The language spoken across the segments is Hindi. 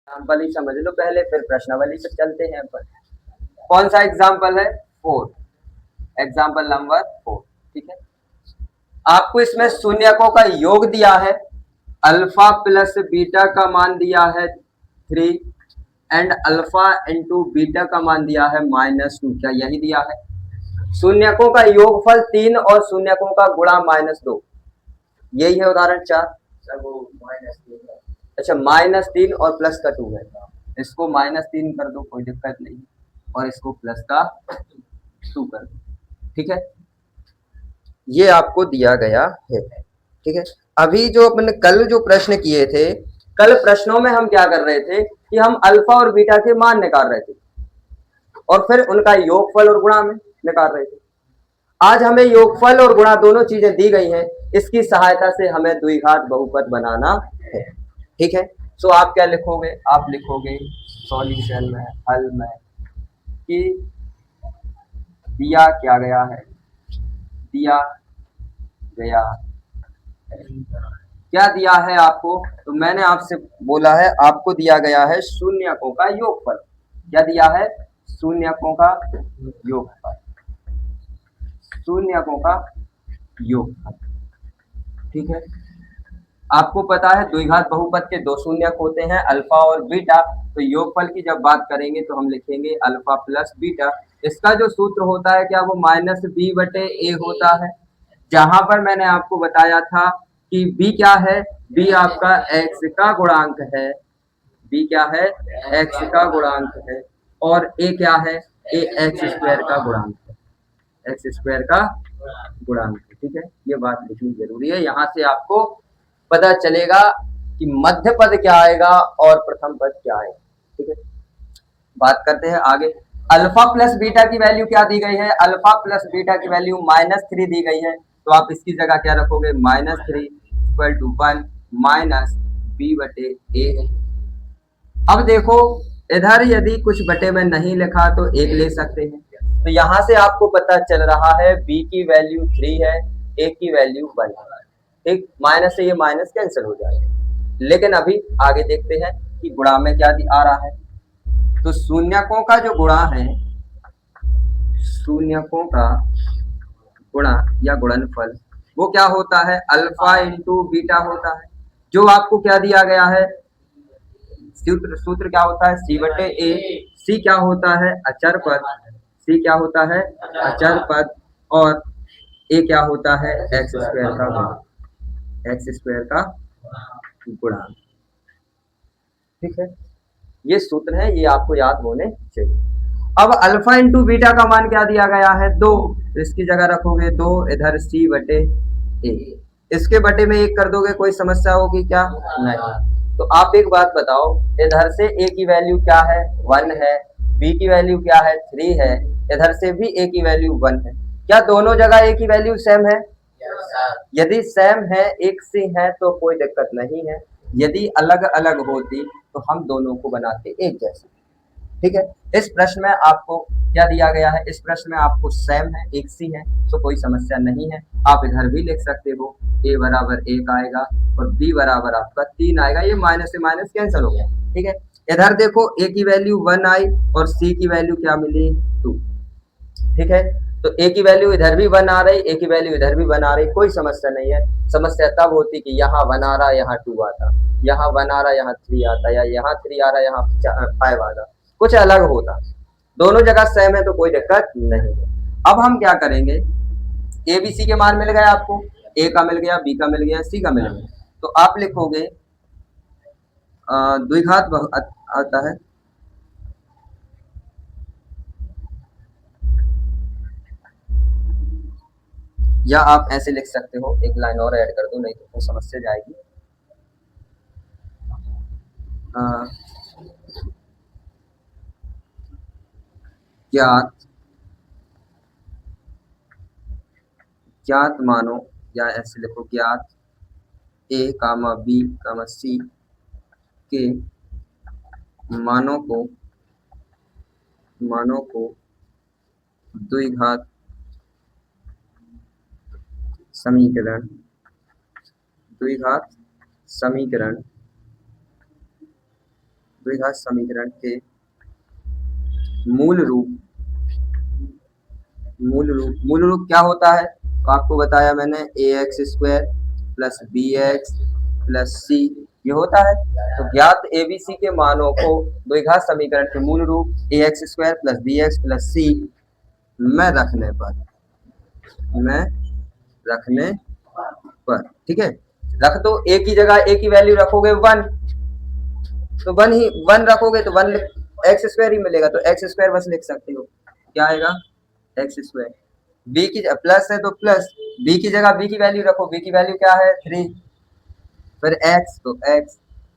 एग्जाम्पल ही समझ लो पहले, फिर प्रश्नावली पर चलते हैं अपन। कौन सा एग्जाम्पल है? 4, एग्जाम्पल नंबर 4। ठीक है, आपको इसमें शून्यकों का योग दिया है, अल्फा प्लस बीटा का मान दिया है 3 एंड अल्फा इंटू बीटा का मान दिया है -2। क्या यही दिया है? शून्यकों का योगफल 3 और शून्यकों का गुणा -2, यही है उदाहरण 4। अच्छा, -3 और प्लस का 2 है, इसको -3 कर दो, कोई दिक्कत नहीं, और इसको प्लस का 2 कर दो। ठीक है, ये आपको दिया गया है। ठीक है, अभी जो अपने कल जो प्रश्न किए थे, कल प्रश्नों में हम क्या कर रहे थे कि हम अल्फा और बीटा के मान निकाल रहे थे और फिर उनका योगफल और गुणा में निकाल रहे थे। आज हमें योगफल और गुणा दोनों चीजें दी गई हैं, इसकी सहायता से हमें द्विघात बहुपद बनाना है। ठीक है, तो आप क्या लिखोगे? आप लिखोगे सॉल्यूशन में, हल में, कि दिया क्या गया है, दिया गया है। क्या दिया है आपको? तो मैंने आपसे बोला है, आपको दिया गया है शून्यकों का योगफल। क्या दिया है? शून्यकों का योगफल, शून्यकों का योगफल। ठीक है, आपको पता है द्विघात बहुपद के दो शून्यक होते हैं, अल्फा और बीटा। तो योगफल की जब बात करेंगे तो हम लिखेंगे अल्फा प्लस बीटा। इसका जो सूत्र होता है क्या, वो -b/a होता है। जहां पर मैंने आपको बताया था कि b क्या है, b आपका x का गुणांक है, b क्या है, x का गुणांक है, और a क्या है, a x² का गुणांक है, x² का गुणांक है। ठीक है, ये बात लिखनी जरूरी है, यहाँ से आपको पता चलेगा कि मध्य पद क्या आएगा और प्रथम पद क्या आएगा। ठीक है, बात करते हैं आगे। अल्फा प्लस बीटा की वैल्यू क्या दी गई है? अल्फा प्लस बीटा की वैल्यू -3 दी गई है, तो आप इसकी जगह क्या रखोगे? -3 = 1 -b/a है। अब देखो, इधर यदि कुछ बटे में नहीं लिखा तो 1 ले सकते हैं, तो यहां से आपको पता चल रहा है b की वैल्यू 3 है, a की वैल्यू 1 है। ठीक, माइनस से ये माइनस कैंसिल हो जाएगा। लेकिन अभी आगे देखते हैं कि गुणा में क्या आ रहा है। तो शून्यकों का जो गुणा है, शून्यकों का गुणा या गुणनफल, वो क्या होता है? अल्फा इंटू बीटा होता है। जो आपको क्या दिया गया है? सूत्र क्या होता है? c/a। c क्या होता है? अचर पद। c क्या होता है? अचर पद। और a क्या होता है? x² का गुणा, x² का गुणा। ठीक है, ये सूत्र है, ये आपको याद होने चाहिए। अब अल्फा इंटू बीटा का मान क्या दिया गया है? 2, तो इसकी जगह रखोगे 2, इधर c/a। इसके बटे में 1 कर दोगे, कोई समस्या होगी क्या? नहीं। तो आप एक बात बताओ, इधर से a की वैल्यू क्या है? 1 है, b की वैल्यू क्या है? 3 है, इधर से भी a की वैल्यू 1 है। क्या दोनों जगह a की वैल्यू सेम है? यदि सेम है, एक सी है, तो कोई दिक्कत नहीं है। यदि अलग अलग होती तो हम दोनों को बनाते एक जैसा। ठीक है, इस प्रश्न में आपको क्या दिया गया है? इस प्रश्न में आपको सेम है, एक सी है, तो कोई समस्या नहीं है। आप इधर भी लिख सकते हो, a बराबर 1 आएगा और b बराबर आपका 3 आएगा। ये माइनस से माइनस कैंसिल हो गया। ठीक है, इधर देखो a की वैल्यू 1 आई और c की वैल्यू क्या मिली? 2। ठीक है, तो a की वैल्यू इधर भी 1 आ रही, a की वैल्यू इधर भी 1 आ रही, कोई समस्या नहीं है। समस्या तब होती कि यहाँ 1 आ रहा, यहाँ 2 आता, यहाँ 1 आ रहा, यहाँ 3 आता, या यहाँ 3 आ रहा, यहाँ 5 आता, कुछ अलग होता। दोनों जगह सेम है तो कोई दिक्कत नहीं है। अब हम क्या करेंगे, ए बी सी के मान मिल गए आपको, ए का मिल गया, बी का मिल गया, सी का मिल गया, तो आप लिखोगे द्विघात आता है, या आप ऐसे लिख सकते हो, एक लाइन और ऐड कर दो, नहीं तो समस्या जाएगी। ज्ञात ज्ञात मानो, या ऐसे लिखो, ज्ञात a, b, c के मानों को द्विघात समीकरण द्विघात समीकरण द्विघात समीकरण के मूल रूप क्या होता है? तो आपको बताया मैंने ax² plus bx plus c ये होता है। तो ज्ञात abc के मानों को द्विघात समीकरण के मूल रूप ax² plus bx plus c में रखने पर ठीक है, रख दो। एक ही जगह एक ही वैल्यू रखोगे 1, तो 1 रखोगे तो 1 x² ही मिलेगा, तो x² बस लिख सकते हो। क्या आएगा? x²। b की प्लस है तो प्लस, b की जगह b की वैल्यू रखो, b की वैल्यू क्या है? 3, फिर x तो x,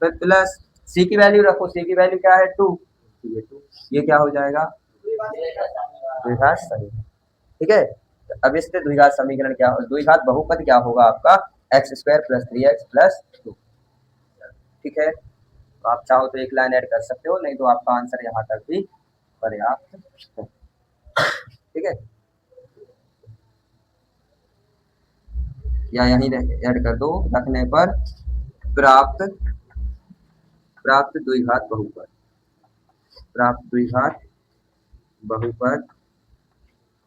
फिर प्लस c की वैल्यू रखो, c की वैल्यू क्या है? 2, तो ये 2, ये क्या हो जाएगा? द्विघात समीकरण। ठीक है, तो अब इससे द्विघात समीकरण क्या हो, द्विघात बहुपद क्या होगा आपका? x² plus 3x plus 2। ठीक है, तो आप चाहो तो एक लाइन ऐड कर सकते हो, नहीं तो आपका आंसर यहाँ तक भी पर्याप्त है। ठीक है, या यहीं ऐड कर दो, रखने पर प्राप्त द्विघात बहुपद, प्राप्त द्विघात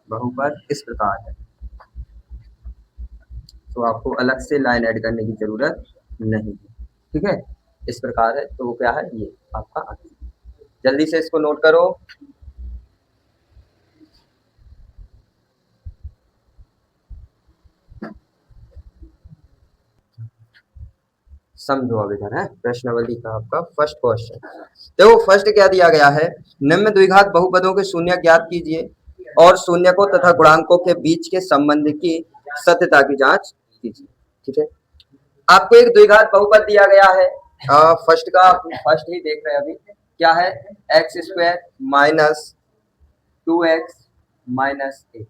बहुपद इस प्रकार है। तो आपको अलग से लाइन ऐड करने की जरूरत नहीं है। ठीक है, इस प्रकार है। तो वो क्या है? ये आपका आंसर। जल्दी से इसको नोट करो। समझो, अब इधर है प्रश्नावली का आपका फर्स्ट क्वेश्चन। देखो फर्स्ट क्या दिया गया है? निम्न द्विघात बहुपदों के शून्य ज्ञात कीजिए और शून्यकों तथा गुणांकों के बीच के संबंध की सत्यता की जांच कीजिए। ठीक है, आपको एक द्विघात बहुपद दिया गया है। फर्स्ट ही देख रहे हैं अभी। क्या है? x² minus 2x minus 8।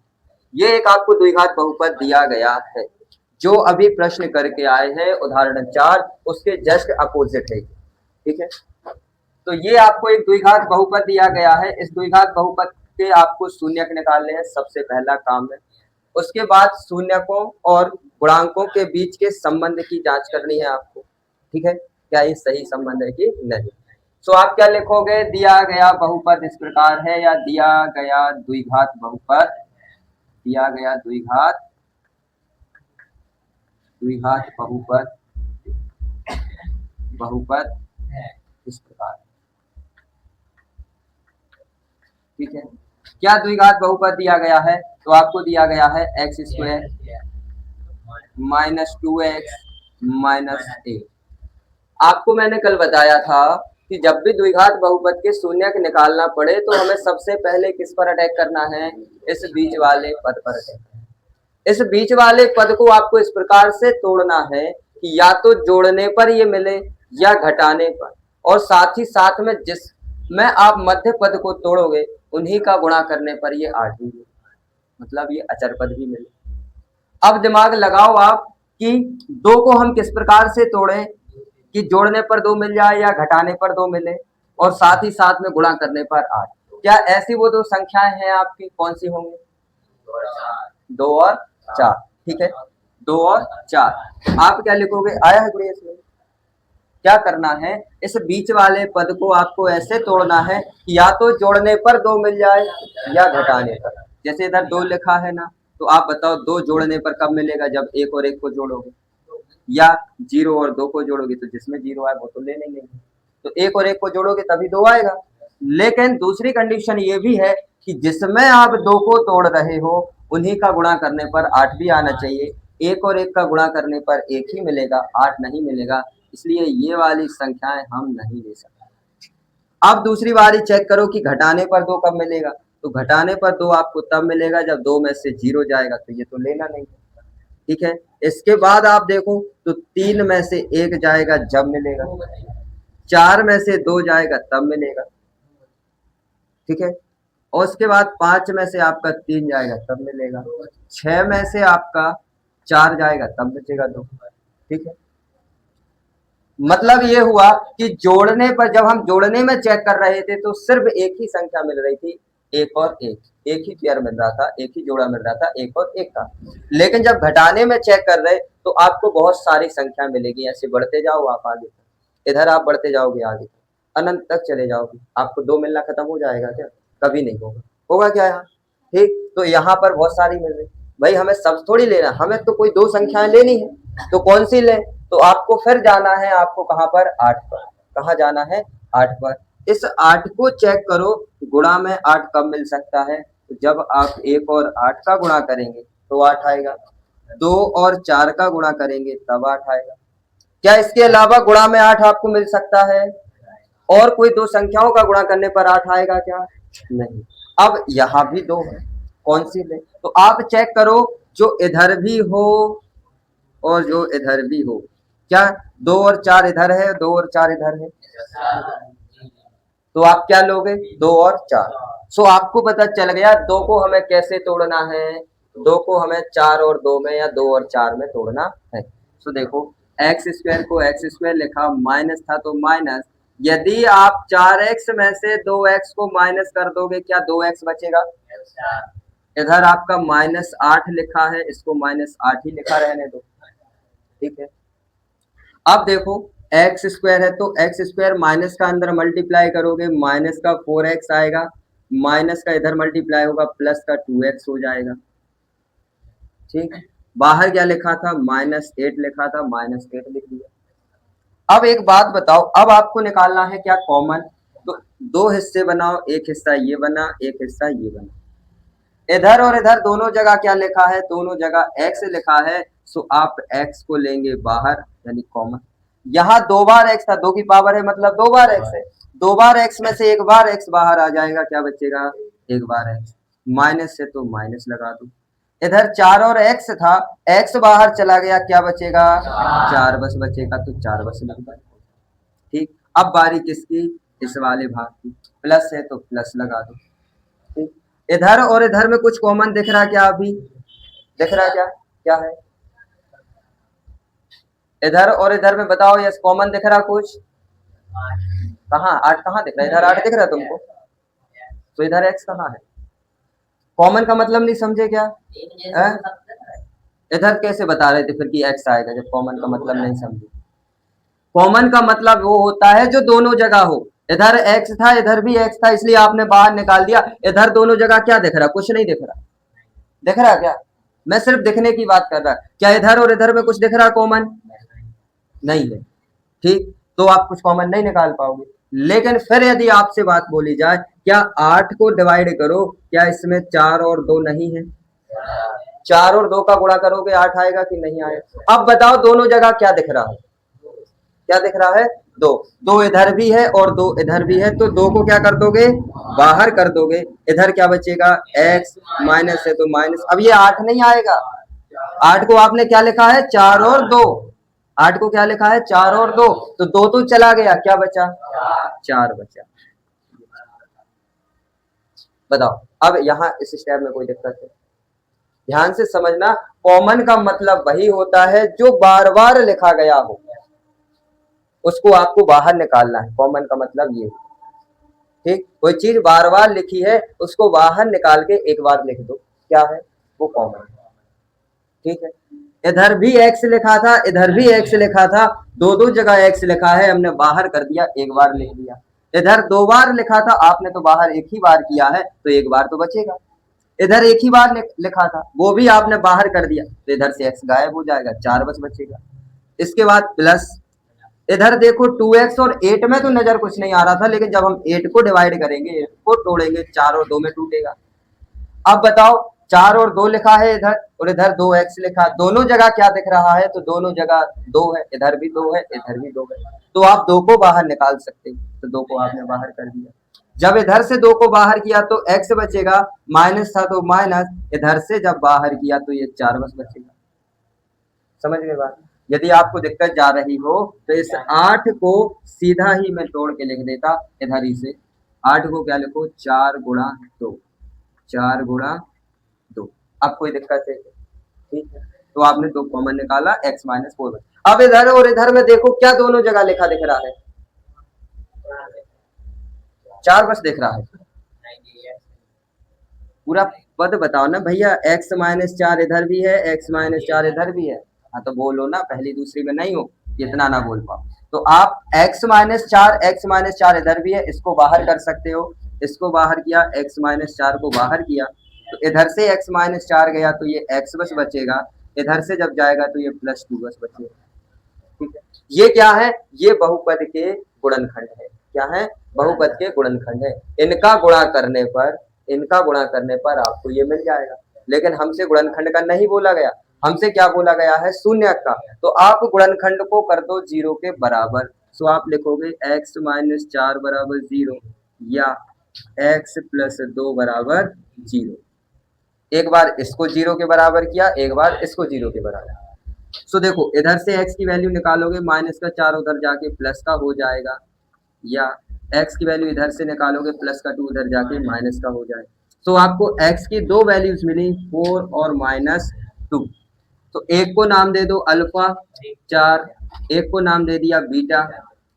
ये एक आपको द्विघात बहुपद दिया गया है, जो अभी प्रश्न करके आए हैं उदाहरण 4 उसके जस्ट अपोजिट है। ठीक है, तो ये आपको एक द्विघात बहुपद दिया गया है। इस द्विघात बहुपद के आपको शून्यक निकालने हैं, सबसे पहला काम है। उसके बाद शून्यकों और गुणांकों के बीच के संबंध की जांच करनी है आपको। ठीक है, क्या ये सही संबंध है कि नहीं। तो आप क्या लिखोगे? दिया गया बहुपद इस प्रकार है, या दिया गया द्विघात बहुपद, दिया गया द्विघात बहुपद इस प्रकार। ठीक है, क्या द्विघात बहुपद दिया गया है? तो आपको दिया गया है x² माइनस 2x माइनस 8। आपको मैंने कल बताया था कि जब भी द्विघात बहुपद के शून्यक निकालना पड़े तो हमें सबसे पहले किस पर अटैक करना है? इस बीच वाले पद पर अटैक। इस बीच वाले पद को आपको इस प्रकार से तोड़ना है कि या तो जोड़ने पर ये मिले या घटाने पर, और साथ ही साथ में जिसमें आप मध्य पद को तोड़ोगे उन्हीं का गुणा करने पर ये 8 भी मिले, मतलब ये अचर पद भी मिले। अब दिमाग लगाओ आप कि 2 को हम किस प्रकार से तोड़ें कि जोड़ने पर 2 मिल जाए या घटाने पर 2 मिले, और साथ ही साथ में गुणा करने पर 8। क्या ऐसी वो 2 संख्याएं हैं आपकी? कौन सी होंगी? 2 और 4। ठीक है, 2 और 4। आप क्या लिखोगे? आया है गुणेश में? क्या करना है? इस बीच वाले पद को आपको ऐसे तोड़ना है कि या तो जोड़ने पर 2 मिल जाए या घटाने पर। जैसे इधर 2 लिखा है ना, तो आप बताओ 2 जोड़ने पर कब मिलेगा? जब 1 और 1 को जोड़ोगे, या 0 और 2 को जोड़ोगे, तो जिसमें 0 आए वो तो लेने लेंगे। तो 1 और 1 को जोड़ोगे तभी 2 आएगा। लेकिन दूसरी कंडीशन ये भी है कि जिसमें आप 2 को तोड़ रहे हो उन्हीं का गुणा करने पर 8 भी आना चाहिए। 1 और 1 का गुणा करने पर 1 ही मिलेगा, 8 नहीं मिलेगा, इसलिए ये वाली संख्याएं हम नहीं ले सकते। अब दूसरी बारी चेक करो कि घटाने पर 2 कब मिलेगा। तो घटाने पर 2 आपको तब मिलेगा जब 2 में से 0 जाएगा, तो ये तो लेना नहीं है। ठीक है, इसके बाद आप देखो तो 3 में से 1 जाएगा जब मिलेगा, 4 में से 2 जाएगा तब मिलेगा। ठीक है, और उसके बाद 5 में से आपका 3 जाएगा तब मिलेगा, 6 में से आपका 4 जाएगा तब बचेगा 2। ठीक है, मतलब ये हुआ कि जोड़ने पर, जब हम जोड़ने में चेक कर रहे थे तो सिर्फ एक ही संख्या मिल रही थी, 1 और 1, एक ही पेयर मिल रहा था, एक ही जोड़ा मिल रहा था 1 और 1 का। लेकिन जब घटाने में चेक कर रहे तो आपको बहुत सारी संख्या मिलेगी। ऐसे बढ़ते जाओ आप आगे, इधर आप बढ़ते जाओगे आगे, अनंत तक चले जाओगे, आपको 2 मिलना खत्म हो जाएगा क्या? कभी नहीं होगा। होगा क्या यहाँ? ठीक, तो यहाँ पर बहुत सारी मिल रही। भाई हमें सब थोड़ी लेना, हमें तो कोई 2 संख्याएं लेनी है, तो कौन सी लें? तो आपको फिर जाना है, आपको कहाँ पर? 8 पर। कहाँ जाना है? 8 पर। इस 8 को चेक करो, गुणा में 8 कब मिल सकता है? तो जब आप 1 और 8 का गुणा करेंगे तो 8 आएगा, 2 और 4 का गुणा करेंगे तब 8 आएगा। क्या इसके अलावा गुणा में 8 आपको मिल सकता है? और कोई 2 संख्याओं का गुणा करने पर 8 आएगा क्या? नहीं। अब यहाँ भी 2 है, कौन सी ले? तो आप चेक करो, जो इधर भी हो और जो इधर भी हो, क्या 2 और 4 इधर है, 2 और 4 इधर है, तो आप क्या लोगे? 2 और 4। सो आपको पता चल गया 2 को हमें कैसे तोड़ना है। 2 को हमें 4 और 2 में या 2 और 4 में तोड़ना है। सो देखो, एक्स स्क्वायर को एक्स स्क्वायर लिखा, माइनस था तो माइनस, यदि आप 4x में से 2x को माइनस कर दोगे, क्या 2x बचेगा? इधर आपका -8 लिखा है, इसको -8 ही लिखा रहने दो, ठीक है। अब देखो, एक्स स्क्वायर है तो एक्स स्क्वायर माइनस का अंदर मल्टीप्लाई करोगे, माइनस का 4x आएगा, माइनस का इधर मल्टीप्लाई होगा, प्लस का 2x हो जाएगा, ठीक। बाहर क्या लिखा था? -8 लिखा था, -8 लिख दिया। अब एक बात बताओ, अब आपको निकालना है क्या? कॉमन। तो 2 हिस्से बनाओ, एक हिस्सा ये बना, एक हिस्सा ये बना। इधर और इधर दोनों जगह क्या लिखा है? दोनों जगह x लिखा है, सो आप x को लेंगे बाहर, यानी कॉमन। यहाँ 2 बार x था, 2 की पावर है मतलब 2 बार x है, 2 बार x में से 1 बार x बाहर आ जाएगा, क्या बचेगा? 1 बार x। माइनस से तो माइनस लगा दो। इधर 4 और x था, x बाहर चला गया, क्या बचेगा? 4 बस बचेगा, तो 4 बस लिख दो, ठीक। अब बारी किसकी? इस वाले भाग की। प्लस है तो प्लस लगा दो, ठीक। इधर और इधर में कुछ कॉमन दिख रहा क्या? अभी दिख रहा क्या? क्या है इधर और इधर में? बताओ, यस, कॉमन दिख रहा कुछ? कहाँ? 8 कहाँ दिख रहा है? इधर 8 दिख रहा है तुमको, तो इधर x कहाँ है? कॉमन का मतलब नहीं समझे क्या? इधर कैसे बता रहे थे फिर कि x आएगा, जब कॉमन का मतलब नहीं समझे? कॉमन का मतलब वो होता है जो दोनों जगह हो। इधर x था, इधर भी x था, इसलिए आपने बाहर निकाल दिया। इधर दोनों जगह क्या दिख रहा? कुछ नहीं दिख रहा। दिख रहा क्या? मैं सिर्फ दिखने की बात कर रहा। क्या इधर और इधर में कुछ दिख रहा कॉमन? नहीं है, ठीक। तो आप कुछ कॉमन नहीं निकाल पाओगे। लेकिन फिर यदि आपसे बात बोली जाए, क्या 8 को डिवाइड करो, क्या इसमें 4 और 2 नहीं है? 4 और 2 का गुणा करोगे 8 आएगा कि नहीं आएगा? अब बताओ, दोनों जगह क्या दिख रहा है? क्या दिख रहा है? 2। 2 इधर भी है और 2 इधर भी है, तो 2 को क्या कर दोगे? बाहर कर दोगे। इधर क्या बचेगा? x, माइनस है तो माइनस। अब ये 8 नहीं आएगा। 8 को आपने क्या लिखा है? 4 और 2। 8 को क्या लिखा है? 4 और 2, तो 2 तो चला गया, क्या बचा? 4 बचा। बताओ, अब यहाँ इस स्टेप में कोई दिक्कत है? ध्यान से समझना, कॉमन का मतलब वही होता है जो बार बार लिखा गया हो, उसको आपको बाहर निकालना है। कॉमन का मतलब ये, ठीक। कोई चीज बार बार लिखी है, उसको बाहर निकाल के एक बार लिख दो, क्या है वो? कॉमन है, ठीक है। इधर भी x लिखा था, इधर भी x लिखा था, दो दो जगह x लिखा है, हमने बाहर कर दिया, एक बार लिख दिया। इधर 2 बार लिखा था, आपने तो बाहर एक ही बार किया है, तो एक बार तो बचेगा। इधर एक ही बार लिखा था, वो भी आपने बाहर कर दिया, तो इधर से x गायब हो जाएगा, 4 बस बचेगा। इसके बाद प्लस, इधर देखो 2x और 8 में तो नजर कुछ नहीं आ रहा था, लेकिन जब हम 8 को डिवाइड करेंगे, 8 को तोड़ेंगे, 4 और 2 में टूटेगा। अब बताओ, 4 और 2 लिखा है इधर, और इधर 2x लिखा, दोनों जगह क्या दिख रहा है? तो दोनों जगह 2 है, इधर भी 2 है, इधर भी 2 है, तो आप 2 को बाहर निकाल सकते हो, तो 2 को आपने बाहर कर दिया। जब इधर से 2 को बाहर किया तो x बचेगा, माइनस था तो माइनस, इधर से जब बाहर किया तो ये 4 बस बचेगा। समझ गए बात? यदि आपको दिक्कत जा रही हो तो इस 8 को सीधा ही मैं तोड़ के लिख देता, इधर ही से 8 को क्या लिखो? 4 गुणा 2, 4 गुणा 2। अब कोई दिक्कत है? ठीक है, तो आपने 2 कॉमन निकाला, x माइनस 4। अब इधर और इधर में देखो, क्या दोनों जगह लिखा दिख रहा है? 4 बस दिख रहा है। पूरा पद बताओ ना भैया, x माइनस 4 इधर भी है, x माइनस 4 इधर भी है। हाँ तो बोलो ना, पहली दूसरी में नहीं हो, इतना ना बोल पाओ। तो आप x-4 इधर भी है, इसको बाहर कर सकते हो, इसको बाहर किया, x-4 को बाहर किया, तो इधर से x-4 गया तो ये x बस बचेगा, इधर से जब जाएगा तो ये +2 बस बचेगा। ठीक है, ये क्या है, ये बहुपद के गुणनखंड है। क्या है, बहुपद के गुणनखंड है। इनका गुणा करने पर आपको ये मिल जाएगा। लेकिन हमसे गुणनखंड का नहीं बोला गया, हमसे क्या बोला गया है, शून्य का। तो आप गुणनखंड को कर दो 0 के बराबर। सो आप लिखोगे x-4 बराबर 0 या x + 2 बराबर 0। एक बार इसको 0 के बराबर किया, एक बार इसको 0 के बराबर। सो देखो, इधर से x की वैल्यू निकालोगे, -4 उधर जाके प्लस का हो जाएगा, या x की वैल्यू इधर से निकालोगे, +2 उधर जाके माइनस का हो जाएगा। तो आपको x की दो वैल्यूज मिली, 4 और -2। तो एक को नाम दे दो अल्फा 4, एक को नाम दे दिया बीटा।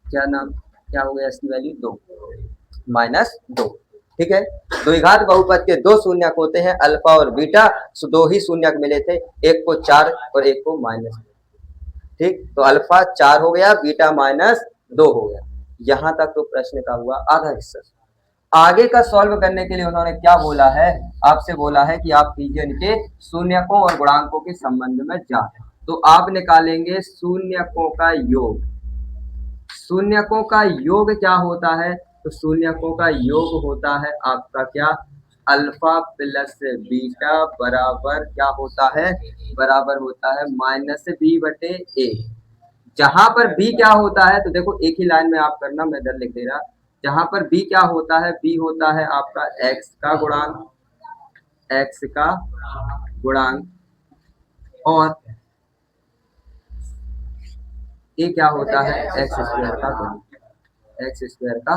क्या हो गया, इसकी वैल्यू 2 -2। ठीक है, द्विघात बहुपद के दो शून्यक होते हैं, अल्फा और बीटा। सो दो ही शून्यक मिले थे, एक को 4 और एक को -2। ठीक, तो अल्फा 4 हो गया, बीटा -2 हो गया। यहां तक तो प्रश्न का हुआ आधा हिस्सा। आगे का सॉल्व करने के लिए उन्होंने क्या बोला है, आपसे बोला है कि आप कीजिए इनके शून्यकों और गुणांकों के संबंध में जांच। तो आप निकालेंगे शून्यकों का योग। शून्यकों का योग क्या होता है, तो शून्यकों का योग होता है आपका क्या, अल्फा प्लस बीटा बराबर क्या होता है, बराबर होता है -b/a। जहां पर b क्या होता है, तो देखो एक ही लाइन में आप करना, मैं इधर लिख दे रहा। जहां पर b क्या होता है, b होता है आपका x का गुणांक, और ये क्या होता है, x² का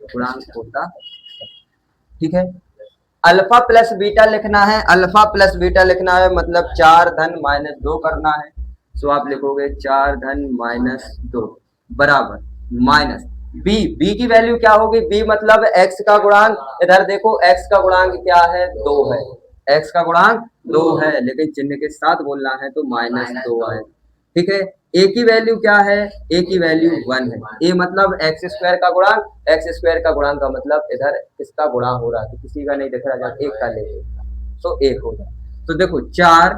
गुणांक होता। ठीक है, अल्फा प्लस बीटा लिखना है, मतलब 4 धन -2 करना है। सो आप लिखोगे 4 धन -2 बराबर माइनस बी की वैल्यू क्या होगी, बी मतलब x का गुणांक। इधर देखो x का गुणांक क्या है, 2 है, x का गुणांक 2 है, लेकिन चिन्ह के साथ बोलना है तो -2 है। ठीक है, a की वैल्यू क्या है, a की वैल्यू 1 है। a मतलब x² का गुणांक, x² का गुणांक का मतलब इधर किसका गुणा हो रहा है, तो किसी का नहीं दिख रहा, जब एक का ले तो 1 होगा। तो देखो 4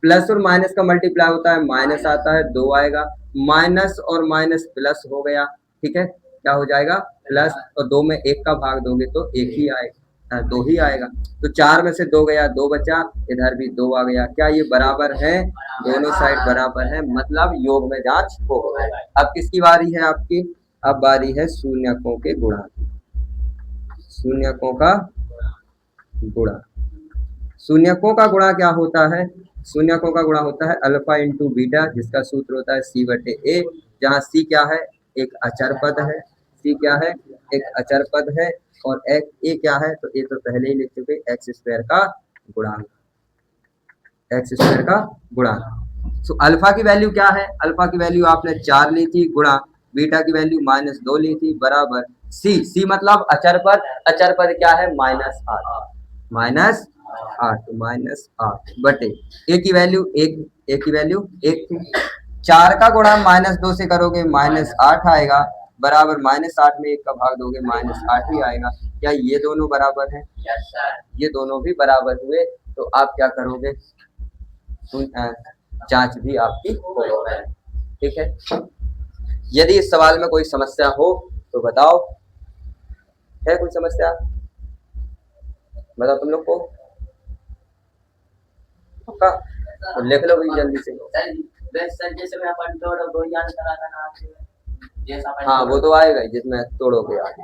प्लस और माइनस का मल्टीप्लाई होता है, माइनस आता है, 2 आएगा, माइनस और माइनस प्लस हो गया। ठीक है, क्या हो जाएगा, प्लस, और 2 में 1 का भाग दोगे तो 1 ही आएगा, 2 ही आएगा। तो 4 में से 2 गया, 2 बचा, इधर भी 2 आ गया। क्या ये बराबर है, दोनों साइड बराबर है, मतलब योग में जांच हो गई। अब किसकी बारी है आपकी, अब बारी है शून्यकों के गुणा, शून्यकों का गुणा। शून्यकों का गुणा क्या होता है, शून्यकों का गुणा होता है अल्फा इंटू बीटा, जिसका सूत्र होता है c/a, जहाँ c क्या है, एक अचर पद है, c क्या है, एक अचर पद है, और a क्या है, तो a तो पहले ही लिख चुके, x² का गुणांक, तो अल्फा की वैल्यू क्या है, अल्फा की वैल्यू आपने 4 ली थी, गुणा बीटा की वैल्यू -2 ली थी, बराबर c मतलब अचर पद क्या है, -8 बटे a की वैल्यू 1 थी। 4 का गुणा -2 से करोगे -8 आएगा, बराबर -8 में 1 का भाग दोगे -8 ही आएगा। क्या ये दोनों बराबर हैं, ये दोनों भी बराबर हुए। तो आप क्या करोगे, जांच भी आपकी हो। ठीक है, यदि इस सवाल में कोई समस्या हो तो बताओ, है कोई समस्या, बताओ तुम लोग को, पक्का तो लिख लो भाई जल्दी से। हाँ वो तो आएगा जिसमें तोड़ोगे आगे।